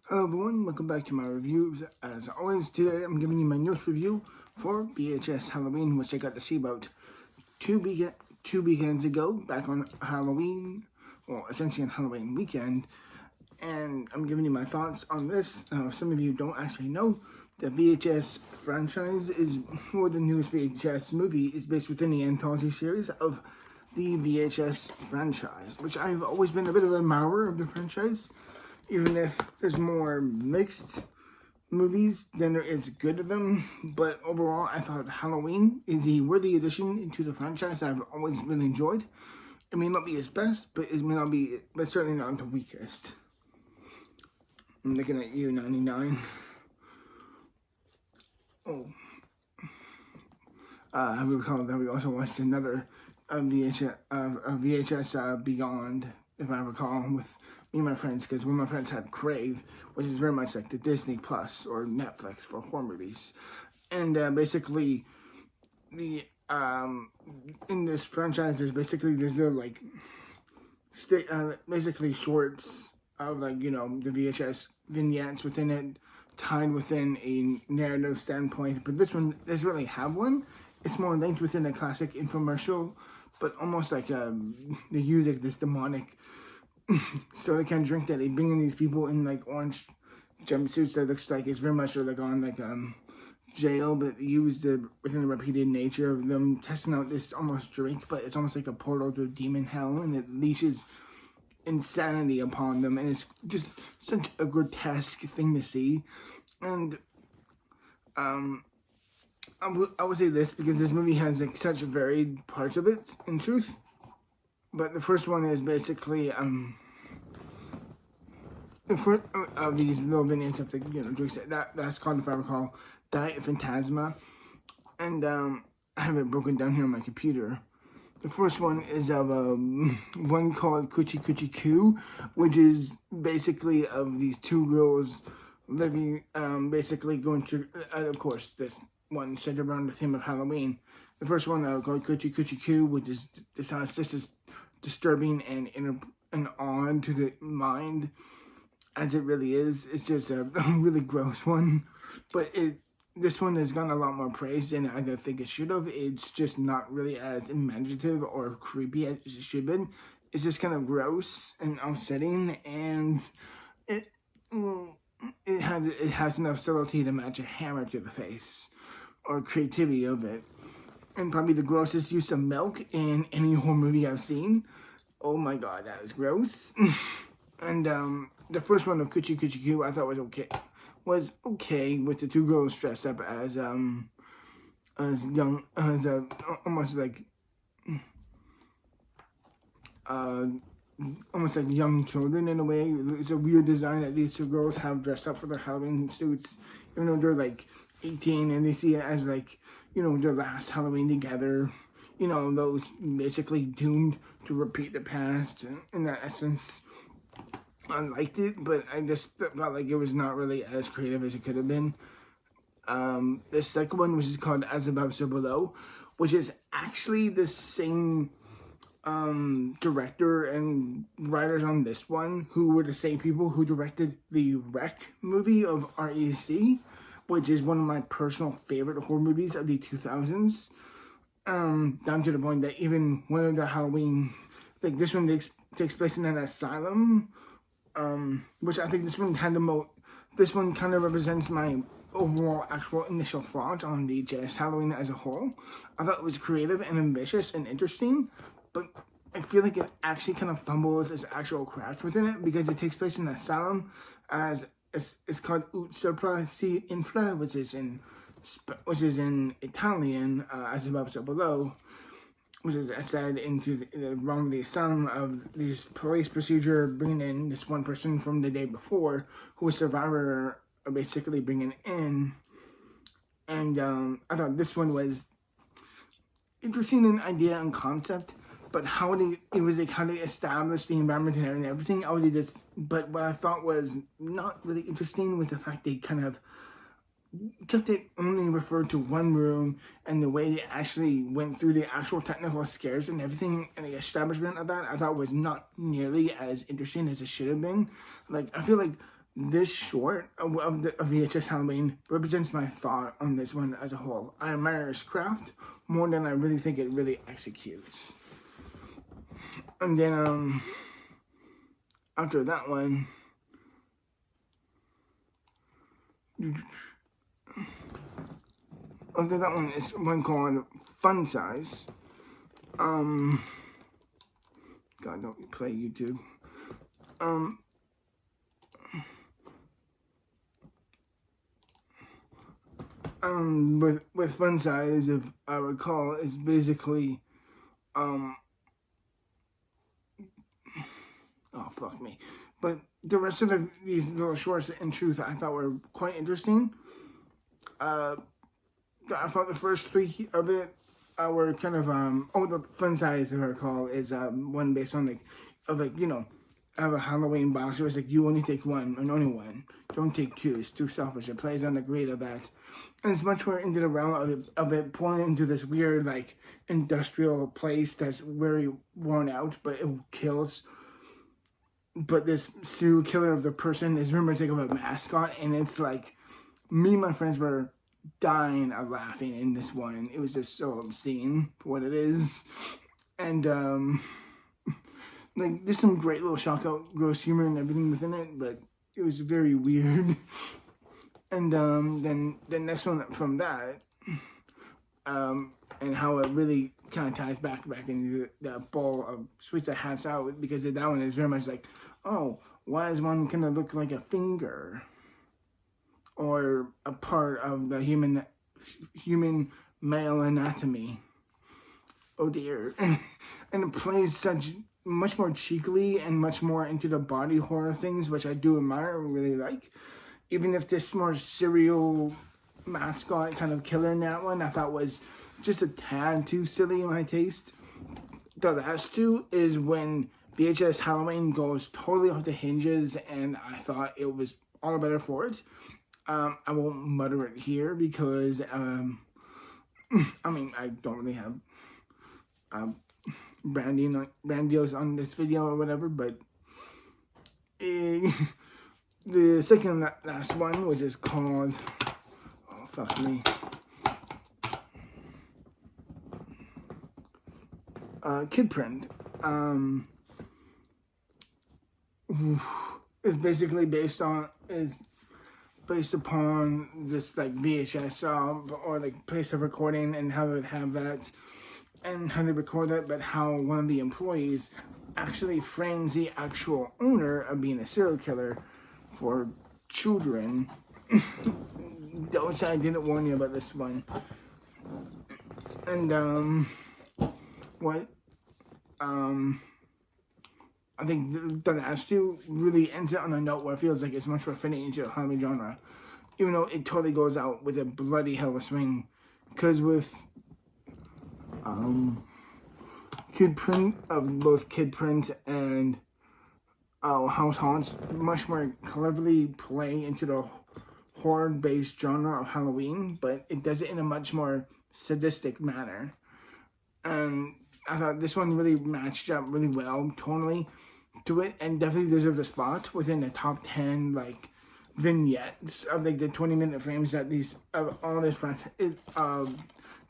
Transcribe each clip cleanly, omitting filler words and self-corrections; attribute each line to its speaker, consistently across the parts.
Speaker 1: Hello everyone, welcome back to my reviews. As always, today I'm giving you my newest review for VHS Halloween, which I got to see about two weekends ago, back on Halloween, well, essentially on Halloween weekend. And I'm giving you my thoughts on this. Some of you don't actually know, the VHS franchise is, or the newest VHS movie is based within the anthology series of the VHS franchise, which I've always been a bit of an admirer of the franchise. Even if there's more mixed movies than there is good of them. But overall, I thought Halloween is a worthy addition into the franchise I've always really enjoyed. It may not be its best, but it may not be, but certainly not the weakest. I'm looking at you, 99. Oh. I recall that we also watched another VHS Beyond, if I recall, with me and my friends, because one of my friends had Crave, which is very much like the Disney Plus or Netflix for horror movies. And basically, the in this franchise, there's little like basically shorts of the VHS vignettes within it, tied within a narrative standpoint. But this one doesn't really have one. It's more linked within a classic infomercial, but almost like they use like this demonic soda can drink that they bring in these people in like orange jumpsuits that looks like it's very much like on like jail, but used within the repeated nature of them testing out this almost drink, but it's almost like a portal to demon hell, and it leashes insanity upon them, and it's just such a grotesque thing to see. And I would say this because this movie has like such varied parts of it, in truth. But the first one is basically the first of these little vignettes of the drinks that's called, if I recall, Diet Phantasma, and I have it broken down here on my computer. The first one is of one called Coochie Coochie Coo, which is basically of these two girls living, basically going through, of course, this one centered around the theme of Halloween. The first one called Coochie Coochie Coo, which is this just as disturbing and odd to the mind as it really is. It's just a really gross one, but this one has gotten a lot more praise than I don't think it should have. It's just not really as imaginative or creepy as it should have been. It's just kind of gross and upsetting, and it has enough subtlety to match a hammer to the face, or creativity of it. And probably the grossest use of milk in any horror movie I've seen. Oh my god, that was gross. And the first one of Coochie Coochie Coo I thought was okay with the two girls dressed up as young, almost like almost like young children in a way. It's a weird design that these two girls have dressed up for their Halloween suits, even though they're like 18, and they see it as like, their last Halloween together. Those basically doomed to repeat the past in that essence. I liked it, but I just felt like it was not really as creative as it could have been. The second one, which is called As Above, So Below, which is actually the same director and writers on this one, who were the same people who directed the Wreck movie of REC, which is one of my personal favorite horror movies of the 2000s. Down to the point that even one of the Halloween, like this one takes place in an asylum, which I think this one kind of represents my overall actual initial thoughts on VHS Halloween as a whole. I thought it was creative and ambitious and interesting, but I feel like it actually kind of fumbles its actual craft within it, because it takes place in an asylum as it's called Ut Sopra Si Infra, which is in Italian, As Above, So Below, which is said into the realm of the asylum of this police procedure, bringing in this one person from the day before, who was survivor, basically bringing in. And I thought this one was interesting in idea and concept, but how they established the environment and everything. But what I thought was not really interesting was the fact they kind of kept it only referred to one room, and the way they actually went through the actual technical scares and everything and the establishment of that, I thought was not nearly as interesting as it should have been. Like, I feel like this short of VHS Halloween represents my thought on this one as a whole. I admire its craft more than I really think it really executes. And then after that one, is one called Fun Size. God, don't play YouTube. With Fun Size, if I recall, is basically, oh fuck me. But the rest of these little shorts, in truth, I thought were quite interesting. I thought the first three of it were kind of, the Fun Size, if I recall, is one based on I have a Halloween box where it's like, you only take one and only one. Don't take two. It's too selfish. It plays on the grade of that. And it's much more into the realm of it pulling into this weird, like, industrial place that's very worn out, but it kills. But this serial killer of the person is rumored to take up a mascot, and it's like, me and my friends were dying of laughing in this one. It was just so obscene for what it is. And, like, there's some great little shock out, gross humor and everything within it, but it was very weird. And then the next one from that, and how it really kind of ties back into the bowl of sweets that hats out, because that one is very much like, oh, why does one kind of look like a finger or a part of the human male anatomy? Oh dear. And it plays such much more cheekily and much more into the body horror things, which I do admire and really like. Even if this more serial mascot kind of killer in that one I thought was just a tad too silly in my taste. The last two is when VHS Halloween goes totally off the hinges, and I thought it was all the better for it. I won't mutter it here because, I mean, I don't really have brand deals on this video or whatever, but the second last one, which is called, oh fuck me, Kid Print, is basically based upon this like VHS or like place of recording, and how they would have that and how they record that, but how one of the employees actually frames the actual owner of being a serial killer for children. Those I didn't warn you about this one. And I think the last two really ends it on a note where it feels like it's much more fitting into the Halloween genre, even though it totally goes out with a bloody hell of a swing. Because with Kid Print, both Kid Print and House Haunts, much more cleverly play into the horror-based genre of Halloween, but it does it in a much more sadistic manner. And I thought this one really matched up really well tonally to it, and definitely deserves a spot within the top 10 like vignettes of like the 20-minute frames that these of all this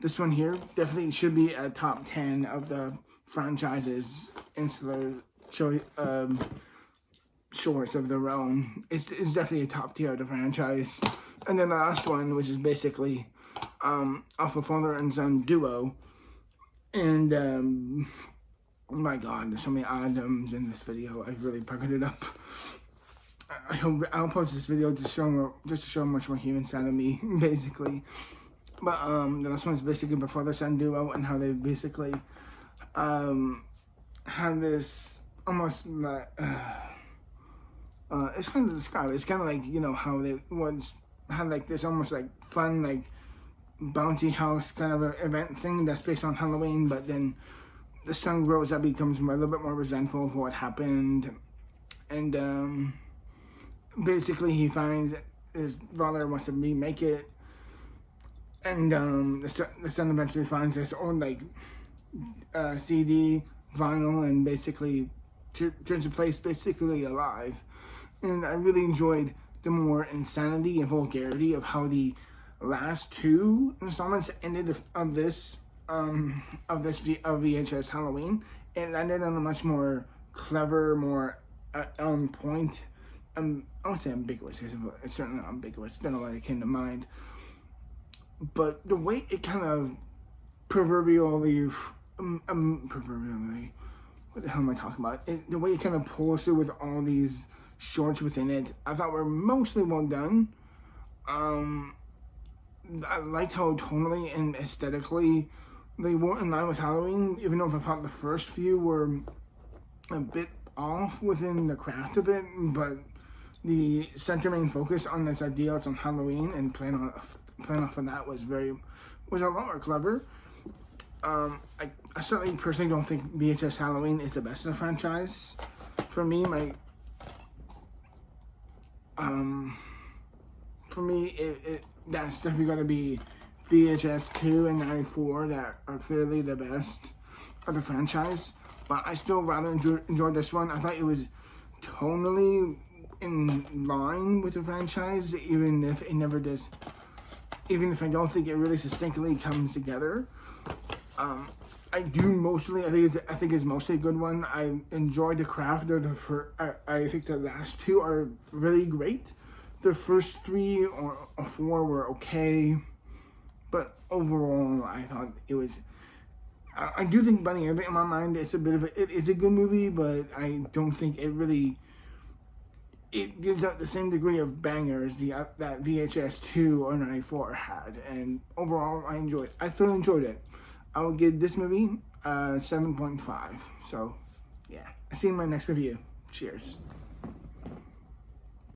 Speaker 1: this one here definitely should be a top 10 of the franchise's insular shorts of their own. It's definitely a top tier of the franchise. And then the last one, which is basically off a father and son duo. And oh my god, there's so many items in this video. I really puckered it up. I hope I'll post this video to show much more human side of me, basically. But the last one is basically the father son duo, and how they basically have this almost like it's kind of described. It's kind of like, you know, how they once had like this almost like fun like bounty house kind of an event thing that's based on Halloween, but then the son grows up, becomes a little bit more resentful of what happened, and basically he finds his father wants to remake it, and the son eventually finds this old like CD vinyl, and basically turns the place basically alive. And I really enjoyed the more insanity and vulgarity of how the last two installments ended of VHS Halloween. It ended on a much more clever, more on point. I won't say ambiguous, because it's certainly not ambiguous. Don't know why it came to mind. But the way it kind of proverbially, what the hell am I talking about? The way it kind of pulls through with all these shorts within it, I thought were mostly well done. I liked how tonally and aesthetically they weren't in line with Halloween, even though I thought the first few were a bit off within the craft of it, but the center main focus on this idea on Halloween and playing off of that was a lot more clever. I certainly personally don't think VHS Halloween is the best of the franchise. For me, that's definitely going to be VHS 2 and 94 that are clearly the best of the franchise. But I still rather enjoyed this one. I thought it was tonally in line with the franchise, even if it never does. Even if I don't think it really succinctly comes together. I think it's mostly a good one. I enjoyed the craft of the first. I think the last two are really great. The first 3 or 4 were okay, but overall, I thought it was. I do think Bunny Rabbit, in my mind, it is a good movie, but I don't think it gives out the same degree of bangers that VHS 2 or 94 had, and overall, I still enjoyed it. I would give this movie 7.5. So, yeah. I'll see you in my next review. Cheers.